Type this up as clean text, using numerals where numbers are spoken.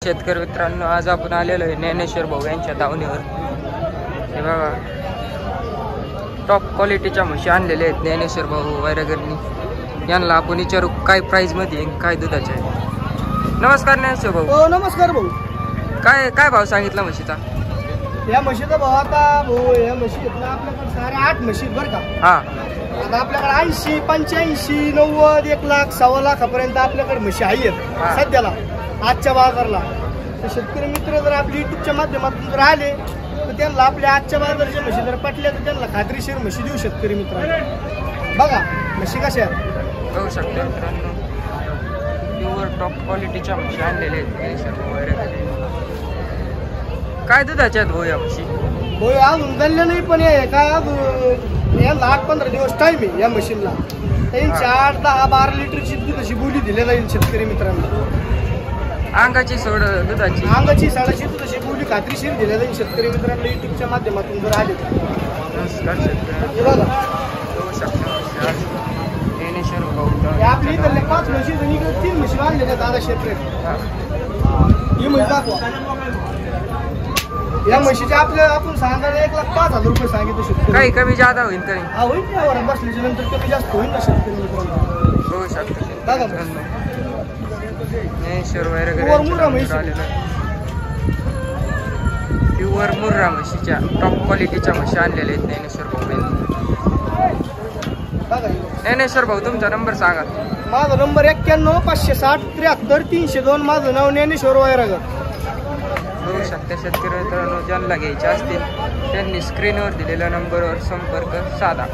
शेतकरी मित्रांनो, आज आपण आलेलो आहे ज्ञानेश्वर भाऊ यांच्या दावणीवर. हे बघा, टॉप क्वालिटीच्या म्हशी आणलेल्या आहेत ज्ञानेश्वर भाऊ वैरागरनी. यांना आपण विचारू काय प्राइस मध्ये काय दुधाचे आहे. नमस्कार ज्ञानेश्वर भाऊ. हो नमस्कार भाऊ. काय काय भाव सांगितला म्हशीचा? या म्हशीचा भाव आता भाऊ, या म्हशी आपल्याकडे सारे 8 म्हशी बरं का. हा, आता आपल्याकडे 80, 85, 90, 1 लाख, 1.25 लाखापर्यंत आपल्याकडे म्हशी आहेत सध्याला आजच्या बाजारला. तर शेतकरी मित्र जर आपल्या युट्यूबच्या माध्यमातून जर आले तर त्यांना आपल्या आजच्या बाजारच्या म्हशी जर पटल्या तर त्यांना खात्रीशीर म्हशी देऊ शेतकरी मित्रांनो. बघा म्हशी कशा आहेत बघू शकता मित्रांनो, प्युअर टॉप क्वालिटीच्या म्हशी आणलेल्या आहेत ज्ञानेश्वर भाऊ वैरागरनी. काय दुधाच्या आहेत भाऊ या म्हशी? भाऊ अजून झाले नाही, पण हे काय अजून यांना 8-15 दिवस टाईम आहे या मशीनला. त्यांची 8-10-12 लिटरची दुधाची बोली दिली जाईल शेतकरी मित्रांनो. अंगाची सोड दुधाची, अंगाची साडाची दुधाची बोली खात्रीशीर दिल्या जाईल शेतकरी मित्रांनो युट्यूबच्या माध्यमातून जर आले. नमस्कार शेतकरी बघा बघू शकता ज्ञानेश्वर भाऊ. आपल्या इथले 5 म्हशी आणि इकडे 3 म्हशी आणलेल्या दादा शेतकरी. ही म्हशी दाखवा. या म्हशीच्या आपण सांगायला 1,05,000 रुपये सांगितलं शेतकरी. काही कमी जादा होईल तरी होईल त्यावर बसल्याच्या नंतर कमी जास्त होईल ना शेतकरी मित्रांनो. बघू शकता बघा ज्ञानेश्वर वैरागरनी प्युअर मुर्रा म्हशीच्या टॉप क्वालिटीच्या म्हशी आणलेल्या आहेत ज्ञानेश्वर भाऊ. ज्ञानेश्वर भाऊ तुमचा नंबर सांगा. माझा नंबर 91 560 73 302. माझं नाव ज्ञानेश्वर वैरागर. बघू शकता शेतकरी मित्रांनो, ज्यांना घ्यायचे असतील त्यांनी स्क्रीनवर दिलेल्या नंबरवर संपर्क साधा.